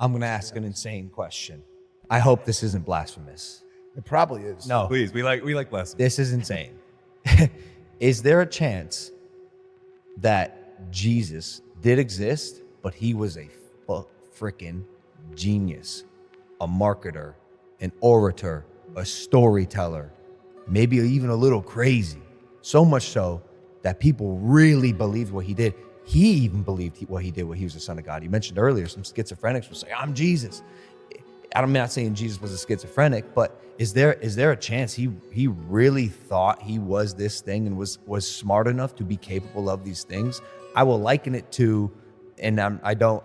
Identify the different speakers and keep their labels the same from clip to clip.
Speaker 1: I'm going to ask an insane question. I hope this isn't blasphemous.
Speaker 2: It probably is.
Speaker 1: No.
Speaker 3: Please, we like blasphemy.
Speaker 1: This is insane. Is there a chance that Jesus did exist, but he was a freaking genius, a marketer, an orator, a storyteller, maybe even a little crazy? So much so that people really believed what he did. He even believed what he did when he was the Son of God. You mentioned earlier, some schizophrenics will say, I'm Jesus. I'm not saying Jesus was a schizophrenic, but is there a chance he really thought he was this thing and was smart enough to be capable of these things? I will liken it to, and I don't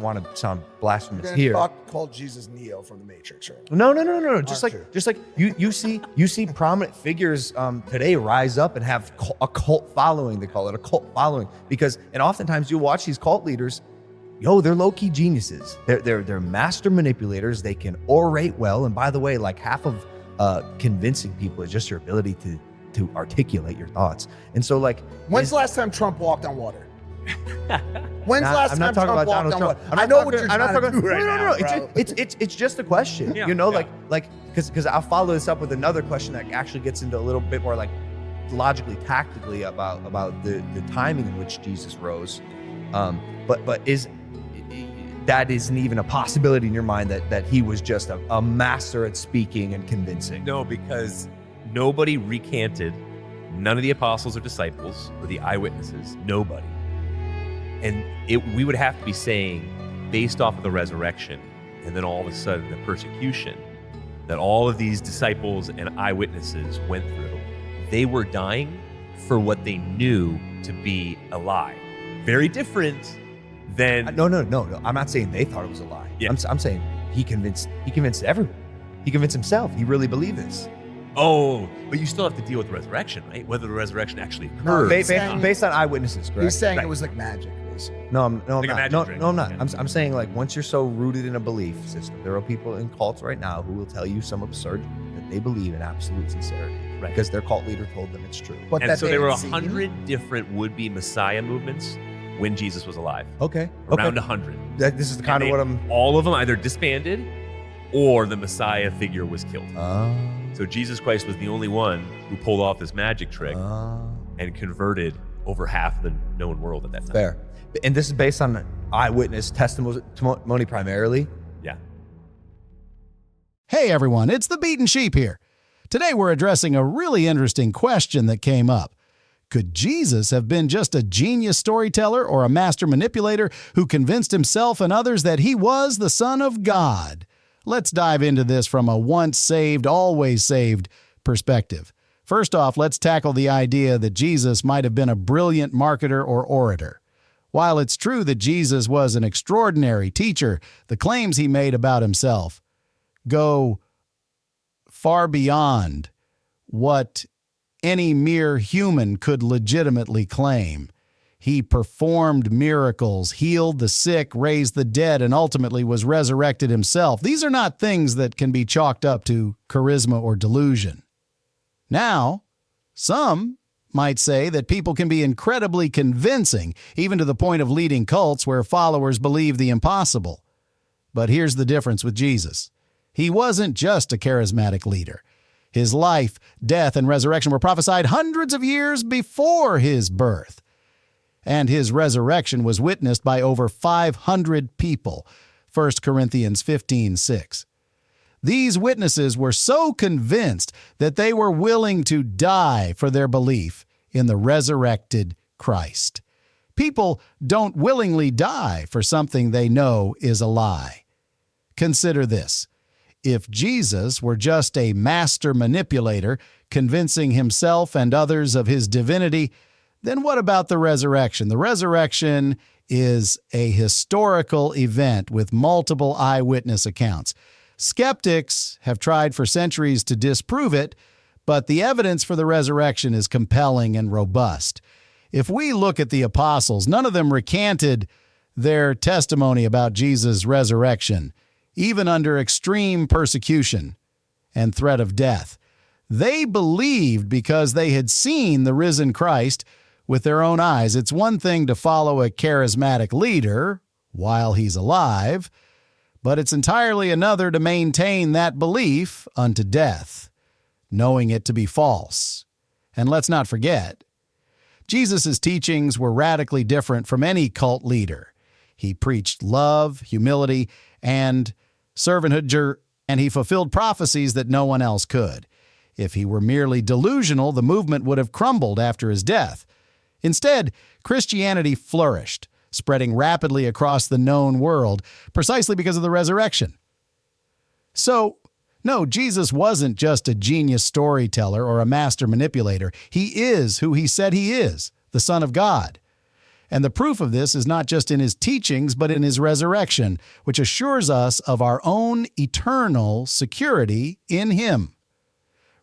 Speaker 1: want to sound blasphemous here.
Speaker 2: Called Jesus Neo from the Matrix, right?
Speaker 1: No. Just like you see prominent figures today rise up and have a cult following. They call it a cult following and oftentimes you watch these cult leaders. They're low-key geniuses. They're master manipulators. They can orate well. And by the way, like half of convincing people is just your ability to articulate your thoughts. And so, like,
Speaker 2: when's the last time Trump walked on water? When's the last time Trump walked on water?
Speaker 1: I know what you're trying to do right now. It's just a question. Because I'll follow this up with another question that actually gets into a little bit more like logically, tactically about the timing in which Jesus rose. But that isn't even a possibility in your mind that he was just a master at speaking and convincing?
Speaker 3: No, because nobody recanted, none of the apostles or disciples or the eyewitnesses, nobody. And we would have to be saying, based off of the resurrection, and then all of a sudden the persecution that all of these disciples and eyewitnesses went through, they were dying for what they knew to be a lie. Very different than...
Speaker 1: No. I'm not saying they thought it was a lie.
Speaker 3: Yeah.
Speaker 1: I'm saying he convinced everyone. He convinced himself. He really believed this.
Speaker 3: Oh, but you still have to deal with the resurrection, right? Whether the resurrection actually occurred.
Speaker 1: Based on eyewitnesses, correct?
Speaker 2: He's saying
Speaker 3: Right.
Speaker 2: It was like magic, basically.
Speaker 1: No, I'm
Speaker 3: Like a
Speaker 1: not.
Speaker 3: magic
Speaker 1: No,
Speaker 3: trick.
Speaker 1: I'm not.
Speaker 3: Yeah.
Speaker 1: I'm saying, like, once you're so rooted in a belief system, there are people in cults right now who will tell you some absurd that they believe in absolute sincerity,
Speaker 3: Right.
Speaker 1: because their cult leader told them it's true.
Speaker 2: But
Speaker 3: And
Speaker 2: that
Speaker 3: so
Speaker 2: they
Speaker 3: there were
Speaker 2: had seen.
Speaker 3: 100 different would-be Messiah movements when Jesus was alive.
Speaker 1: Okay.
Speaker 3: Around 100.
Speaker 1: This is kind of what I'm.
Speaker 3: All of them either disbanded or the Messiah figure was killed.
Speaker 1: Oh.
Speaker 3: So Jesus Christ was the only one who pulled off this magic trick and converted over half the known world at that time.
Speaker 1: Fair. And this is based on eyewitness testimony primarily.
Speaker 3: Yeah.
Speaker 4: Hey everyone, it's the Beaten Sheep here. Today we're addressing a really interesting question that came up. Could Jesus have been just a genius storyteller or a master manipulator who convinced himself and others that he was the Son of God? Let's dive into this from a once saved, always saved perspective. First off, let's tackle the idea that Jesus might have been a brilliant marketer or orator. While it's true that Jesus was an extraordinary teacher, the claims he made about himself go far beyond what any mere human could legitimately claim. He performed miracles, healed the sick, raised the dead, and ultimately was resurrected himself. These are not things that can be chalked up to charisma or delusion. Now, some might say that people can be incredibly convincing, even to the point of leading cults where followers believe the impossible. But here's the difference with Jesus. He wasn't just a charismatic leader. His life, death, and resurrection were prophesied hundreds of years before his birth. And his resurrection was witnessed by over 500 people, 1 Corinthians 15:6. These witnesses were so convinced that they were willing to die for their belief in the resurrected Christ. People don't willingly die for something they know is a lie. Consider this. If Jesus were just a master manipulator, convincing himself and others of his divinity, then what about the resurrection? The resurrection is a historical event with multiple eyewitness accounts. Skeptics have tried for centuries to disprove it, but the evidence for the resurrection is compelling and robust. If we look at the apostles, none of them recanted their testimony about Jesus' resurrection, even under extreme persecution and threat of death. They believed because they had seen the risen Christ with their own eyes. It's one thing to follow a charismatic leader while he's alive, but it's entirely another to maintain that belief unto death, knowing it to be false. And let's not forget, Jesus' teachings were radically different from any cult leader. He preached love, humility, and servanthood, and he fulfilled prophecies that no one else could. If he were merely delusional, the movement would have crumbled after his death. Instead, Christianity flourished, spreading rapidly across the known world, precisely because of the resurrection. So, no, Jesus wasn't just a genius storyteller or a master manipulator. He is who he said he is, the Son of God. And the proof of this is not just in his teachings, but in his resurrection, which assures us of our own eternal security in him.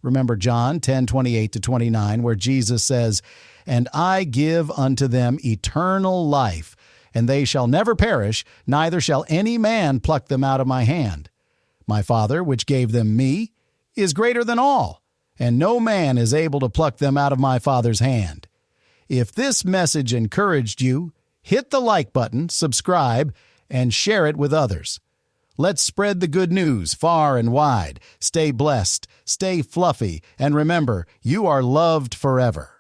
Speaker 4: Remember John 10:28-29, where Jesus says, "And I give unto them eternal life, and they shall never perish, neither shall any man pluck them out of my hand. My Father, which gave them me, is greater than all, and no man is able to pluck them out of my Father's hand." If this message encouraged you, hit the like button, subscribe, and share it with others. Let's spread the good news far and wide. Stay blessed, stay fluffy, and remember, you are loved forever.